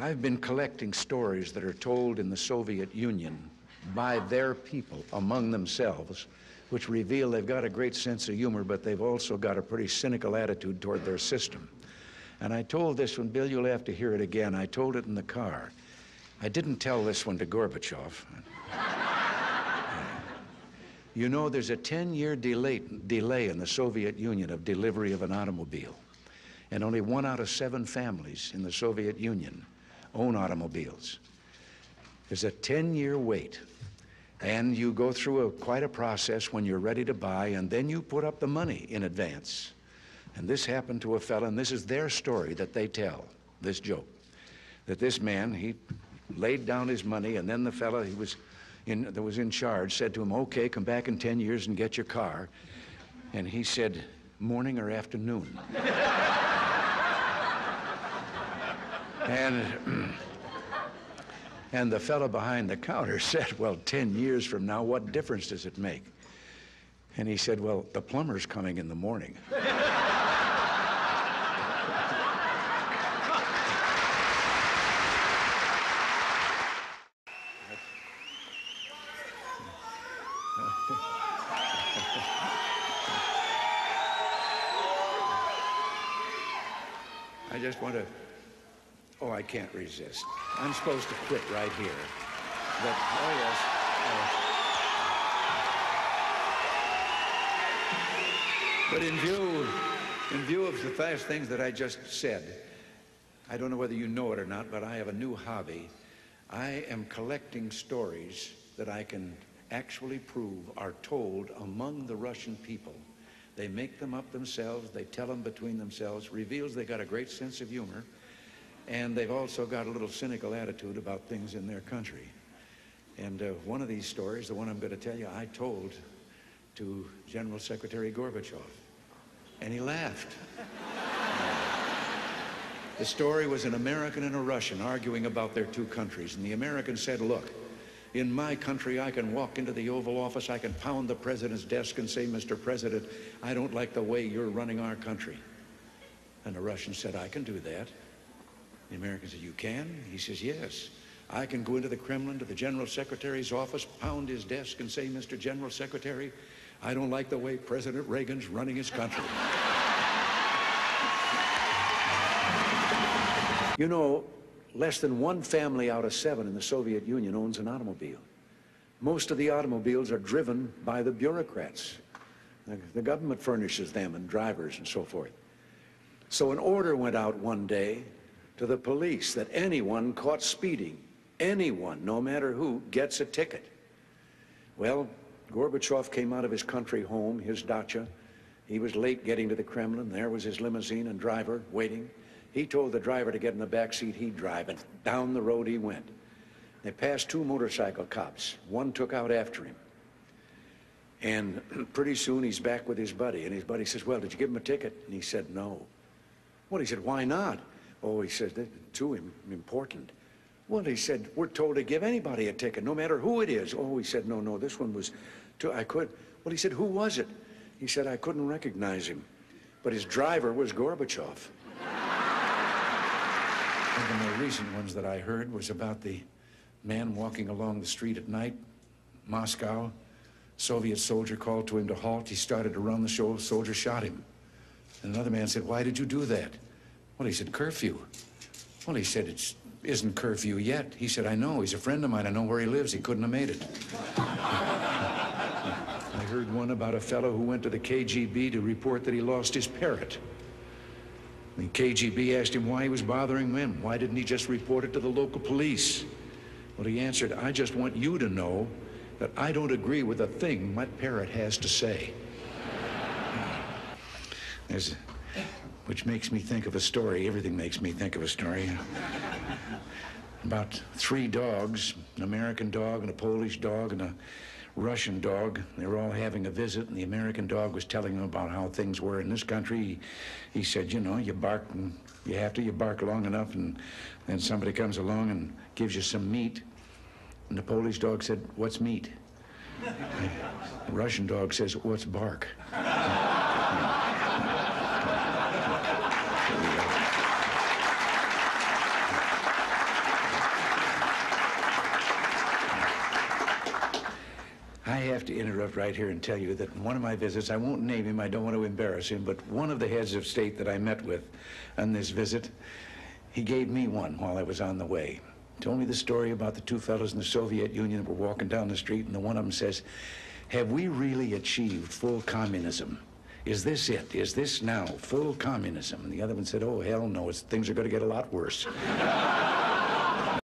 I've been collecting stories that are told in the Soviet Union by their people among themselves, which reveal they've got a great sense of humor, but they've also got a pretty cynical attitude toward their system. And I told this one, Bill, you'll have to hear it again. I told it in the car. I didn't tell this one to Gorbachev. You know, there's a 10-year delay in the Soviet Union of delivery of an automobile. And only 1 out of 7 families in the Soviet Union own automobiles. There's a 10-year wait. And you go through quite a process when you're ready to buy, and then you put up the money in advance. And this happened to a fellow, and this is their story that they tell, this joke, that this man, he laid down his money, and then the fellow that was in charge said to him, okay, come back in 10 years and get your car. And he said, morning or afternoon? And the fellow behind the counter said, well, 10 years from now, what difference does it make? And he said, well, the plumber's coming in the morning. I just want to, oh, I can't resist. I'm supposed to quit right here. But, oh, yes. But in view of the fast things that I just said, I don't know whether you know it or not, but I have a new hobby. I am collecting stories that I can actually prove are told among the Russian people. They make them up themselves, they tell them between themselves, reveals they got a great sense of humor, and they've also got a little cynical attitude about things in their country. And one of these stories, the one I'm going to tell you, I told to General Secretary Gorbachev, and he laughed. The story was an American and a Russian arguing about their two countries, and the American said, look, in my country, I can walk into the Oval Office, I can pound the president's desk and say, Mr. President, I don't like the way you're running our country. And the Russian said, I can do that. The American said, you can? He says, yes. I can go into the Kremlin, to the General Secretary's office, pound his desk and say, Mr. General Secretary, I don't like the way President Reagan's running his country. You know, less than 1 family out of 7 in the Soviet Union owns an automobile. Most of the automobiles are driven by the bureaucrats. The government furnishes them and drivers and so forth. So an order went out one day to the police that anyone caught speeding, anyone, no matter who, gets a ticket. Well, Gorbachev came out of his country home, his dacha. He was late getting to the Kremlin. There was his limousine and driver waiting. He told the driver to get in the back seat, he'd drive, and down the road he went. They passed 2 motorcycle cops. One took out after him. And pretty soon he's back with his buddy, and his buddy says, well, did you give him a ticket? And he said, no. Well, he said, why not? Oh, he said, too important. Well, he said, we're told to give anybody a ticket, no matter who it is. Oh, he said, no, this one was, I could. Well, he said, who was it? He said, I couldn't recognize him. But his driver was Gorbachev. One of the more recent ones that I heard was about the man walking along the street at night, Moscow. Soviet soldier called to him to halt. He started to run. The soldier shot him. And another man said, why did you do that? Well, he said, curfew. Well, he said, it isn't curfew yet. He said, I know. He's a friend of mine. I know where he lives. He couldn't have made it. I heard one about a fellow who went to the KGB to report that he lost his parrot. The KGB asked him why he was bothering them. Why didn't he just report it to the local police? Well, he answered, I just want you to know that I don't agree with a thing my parrot has to say. Which makes me think of a story. Everything makes me think of a story. About 3 dogs, an American dog and a Polish dog and a Russian dog. They were all having a visit, and the American dog was telling them about how things were in this country. He said, you know, you bark, and you bark long enough, and then somebody comes along and gives you some meat. And the Polish dog said, what's meat? The Russian dog says, what's bark? have to interrupt right here and tell you that in one of my visits, I won't name him, I don't want to embarrass him, but one of the heads of state that I met with on this visit, he gave me one while I was on the way. Told me the story about the two fellows in the Soviet Union that were walking down the street, and the one of them says, "Have we really achieved full communism? Is this it? Is this now full communism?" And the other one said, "Oh, hell no, things are going to get a lot worse."